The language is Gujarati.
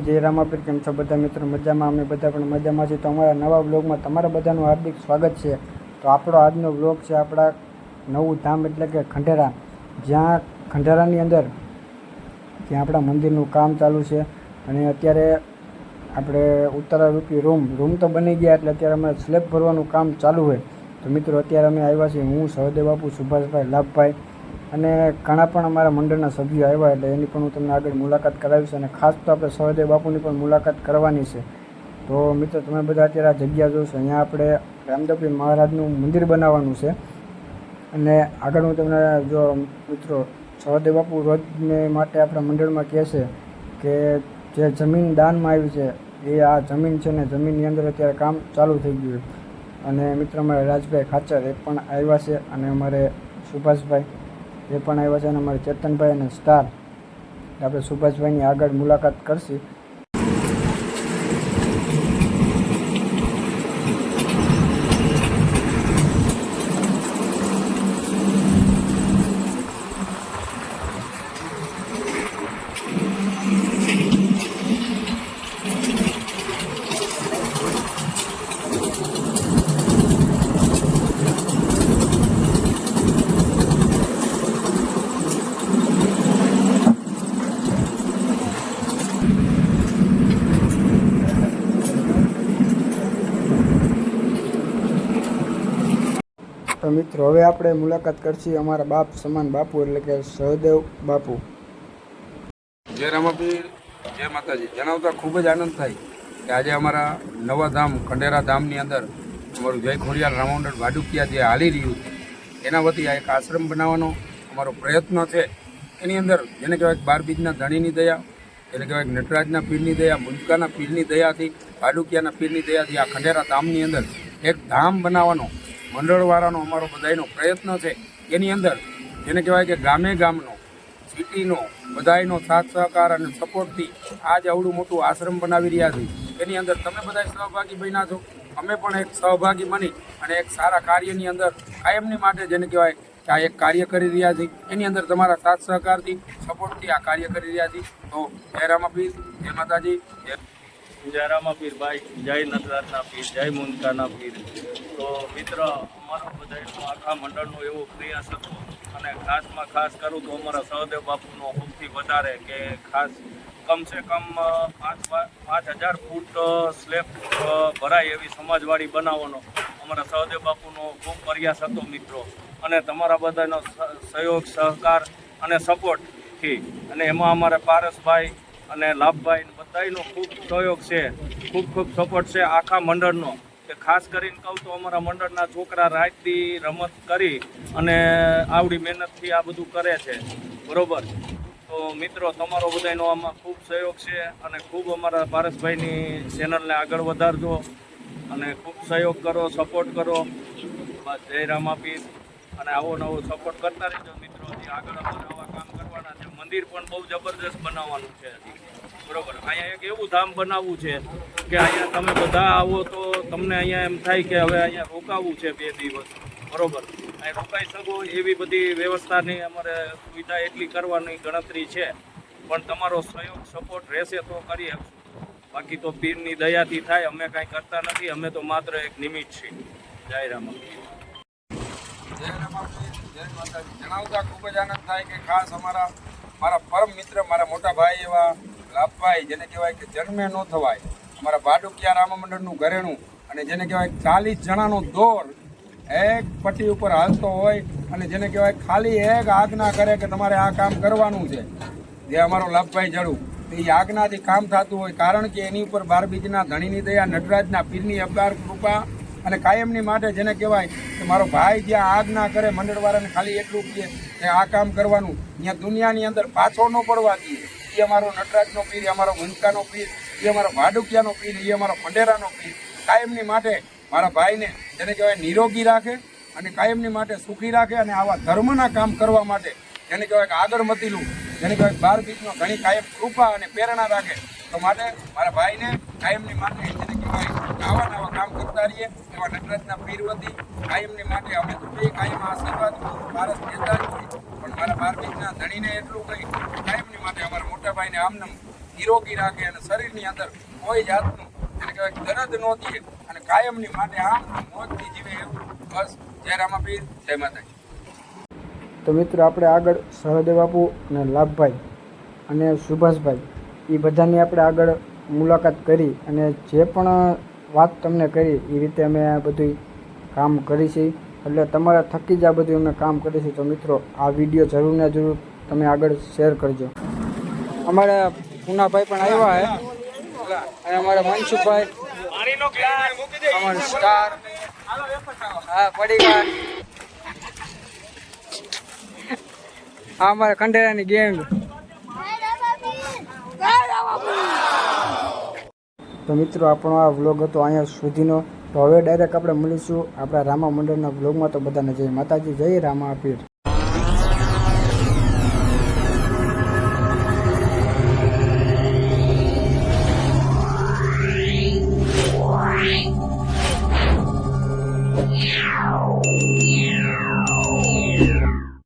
જય રામાપીર, કેમ છો બધા મિત્રો? મજામાં? અમે બધા પણ મજામાં છીએ. તો અમારા નવા બ્લોગમાં તમારા બધાનું હાર્દિક સ્વાગત છે. તો આપણો આજનો બ્લોગ છે આપણા નવું ધામ એટલે કે ખંડેરા, જ્યાં ખંડેરાની અંદર ત્યાં આપણા મંદિરનું કામ ચાલુ છે. અને અત્યારે આપણે ઉત્તરારૂપી રૂમ તો બની ગયા, એટલે અત્યારે અમે સ્લેબ ભરવાનું કામ ચાલુ હોય. તો મિત્રો અત્યારે અમે આવ્યા છીએ, હું, સહદેવ બાપુ, સુભાષભાઈ, લાભભાઈ અને ઘણા પણ અમારા મંડળના સભ્યો આવ્યા, એટલે એની પણ હું તમને આગળ મુલાકાત કરાવીશ. અને ખાસ તો આપણે સહદેવ બાપુની પણ મુલાકાત કરવાની છે. તો મિત્રો તમે બધા અત્યારે આ જગ્યા જોશો, અહીંયા આપણે રામદેવપીર મહારાજનું મંદિર બનાવવાનું છે. અને આગળ હું તમને જો મિત્રો, સહદેવ બાપુ રોજને માટે આપણા મંડળમાં કહે છે કે જે જમીન દાનમાં આવી છે એ આ જમીન છે ને, જમીનની અંદર અત્યારે કામ ચાલુ થઈ ગયું. અને મિત્ર અમારે રાજભાઈ ખાચર એ પણ આવ્યા છે, અને અમારે સુભાષભાઈ એ પણ આવ્યા છે, અને અમારે ચેતનભાઈ અને સ્ટાર. આપણે સુભાષભાઈની આગળ મુલાકાત કરશી. તો મિત્રો હવે આપણે મુલાકાત કરશી અમારા બાપ સમાન બાપુ એટલે કે સહદેવ બાપુ. જય રામાપીર, જય માતાજી. જણાવતા ખૂબ જ આનંદ થાય કે આજે અમારા નવા ધામ ખંડેરા ધામની અંદર અમારું જય ખોડિયાર રામમંડળ ભાડુકિયા જે હાલી રહ્યું છે, એના વતી આ એક આશ્રમ બનાવવાનો અમારો પ્રયત્ન છે. એની અંદર જેને કહેવાય 12 બીજના ધણીની દયા, જેને કહેવાય નટરાજના પીરની દયા, મુંજકાના પીરની દયાથી, ભાડુકિયાના પીરની દયાથી આ ખંડેરા ધામની અંદર એક ધામ બનાવવાનો મંડળવાળાનો અમારો બધાયનો પ્રયત્ન છે. એની અંદર જેને કહેવાય કે ગામે ગામનો, સિટીનો બધાયનો સાથ સહકાર અને સપોર્ટથી આજ આવડું મોટું આશ્રમ બનાવી રહ્યા છીએ. એની અંદર તમે બધા સહભાગી બન્યા છો, અમે પણ એક સહભાગી બની અને એક સારા કાર્યની અંદર કાયમની માટે જેને કહેવાય કે આ એક કાર્ય કરી રહ્યા છીએ. એની અંદર તમારા સાથ સહકારથી, સપોર્ટથી આ કાર્ય કરી રહ્યા છીએ. તો જય રામાપીર, જય માતાજી, જય રામાપીર ભાઈ, જય નટરાજના પીર, જય મુંજકાના પીર. તો મિત્ર, અમારો બધાનો આખા મંડળનો એવો પ્રયાસ હતો, અને ખાસમાં ખાસ કરું તો અમારા સહદેવ બાપુનો સૌથી વધારે કે ખાસ કમસે કમ 5,000 ફૂટ સ્લેબ ભરાય એવી સમાજવાડી બનાવવાનો અમારા સહદેવ બાપુનો ખૂબ પ્રયાસ હતો મિત્રો. અને તમારા બધાનો સહયોગ, સહકાર અને સપોર્ટથી, અને એમાં અમારા પારસભાઈ અને લાભભાઈ બધાનો ખૂબ સહયોગ છે, ખૂબ સપોર્ટ છે આખા મંડળનો. કે ખાસ કરીને કહું તો અમારા મંડળના છોકરા રાતથી રમત કરી અને આવડી મહેનતથી આ બધું કરે છે, બરોબર. તો મિત્રો, તમારો બધાનો આમાં ખૂબ સહયોગ છે, અને ખૂબ અમારા પારસભાઈની ચેનલને આગળ વધારજો અને ખૂબ સહયોગ કરો, સપોર્ટ કરો. બસ જય રામાપીર, અને આવો નવો સપોર્ટ કરતા રહેજો મિત્રો. હજી આગળ અમારે આવા કામ કરવાના છે. મંદિર પણ બહુ જબરદસ્ત બનાવવાનું છે હજી, બરોબર. અહીંયા એક એવું ધામ બનાવવું છે કે અહીંયા તમે બધા આવો તો તમને અહીંયા એમ થાય કે હવે અહીંયા રોકાવું છે 2 દિવસ, બરોબર. અહીં રોકાઈ શકો એવી બધી વ્યવસ્થાની અમારે સુવિધા એટલી કરવાની ગણતરી છે. પણ તમારો સહયોગ, સપોર્ટ રહેશે તો કરી શકશું. બાકી તો પીરની દયાથી થાય, અમે કાંઈ કરતા નથી, અમે તો માત્ર એક નિમિત્ત છીએ. જય રામાપીર. જય રામાપીર, જય માતાજી. જણાવતા ખૂબ જ આનંદ થાય કે ખાસ મારા પરમ મિત્ર, મારા મોટા ભાઈ એવા લાભભાઈ, જેને કહેવાય કે જન્મે ન થવાય, અમારા ભાડુકિયા રામ મંડળનું ઘરેણું, અને જેને કહેવાય 40 જણાનો દોર એક પટ્ટી ઉપર હાલતો હોય, અને જેને કહેવાય ખાલી એક આજ્ઞા કરે કે તમારે આ કામ કરવાનું છે, જે અમારો લાભભાઈ જડું, તો એ આજ્ઞાથી કામ થતું હોય. કારણ કે એની ઉપર 12 બીજના ધણીની દયા, નટરાજના પીરની અપાર કૃપા, અને કાયમની માટે જેને કહેવાય કે મારો ભાઈ જ્યાં આજ્ઞા કરે મંડળવાળાને ખાલી એટલું કહે કે આ કામ કરવાનું, ત્યાં દુનિયાની અંદર પાછો ન પડવા દઈએ. એ અમારો નટરાજનો પીર, અમારો મુંજકાનો પીર, એ અમારો ભાડુકિયાનો પીર, એ અમારો ખંડેરાનો પીર કાયમની માટે મારા ભાઈને જેને કહેવાય નિરોગી રાખે, અને કાયમની માટે સુખી રાખે, અને આવા ધર્મના કામ કરવા માટે જેને કહેવાય કે આગળ મતીલું, જેને કહેવાય 12 બીજનો ઘણી કાયમ કૃપા અને પ્રેરણા રાખે. તો માટે મારા ભાઈને કાયમની માટે જેને કહેવાય આવા નવા કામ કરતા રહીએ એવા નટરાજના પીર વતી કાયમની માટે અમે તો બે કાયમ આશીર્વાદ પારસ દેતા જ છીએ. પણ મારા 12 બીજના ધણીને એટલું કહી કાયમની માટે અમારા મોટા ભાઈને આમને નિરોગી રાખે અને શરીરની અંદર કોઈ જાતનું એને કહેવાય દર્દ ન દે અને કાયમની માટે આમ મોજથી જીવે એવું બસ. જય રામાપીર, જય માતાજી. તો મિત્રો આપણે આગળ સહદેવ બાપુ અને લાભભાઈ અને સુભાષભાઈ એ બધાની આપણે આગળ મુલાકાત કરી અને જે પણ વાત તમને કરી એ રીતે અમે આ બધું કામ કરી છે. એટલે તમારા થકી જ આ બધું અમે કામ કરીશું. તો મિત્રો આ વિડીયો જરૂર ને જરૂર તમે આગળ શેર કરજો. અમારા પૂનાભાઈ પણ આવ્યા હે અને અમારા મનસુખભાઈ અમારા સ્ટાર હા પડી ગયા. આ અમારા ખંડેરાની ગેંગ. તો મિત્રો આપણો આ વ્લોગ હતો અહીંયા સુધીનો. તો હવે ડાયરેક્ટ આપણે મળીશું આપણા રામા મંડળના વ્લોગમાં. તો બધાને જય માતાજી, જય રામાપીર. Wow.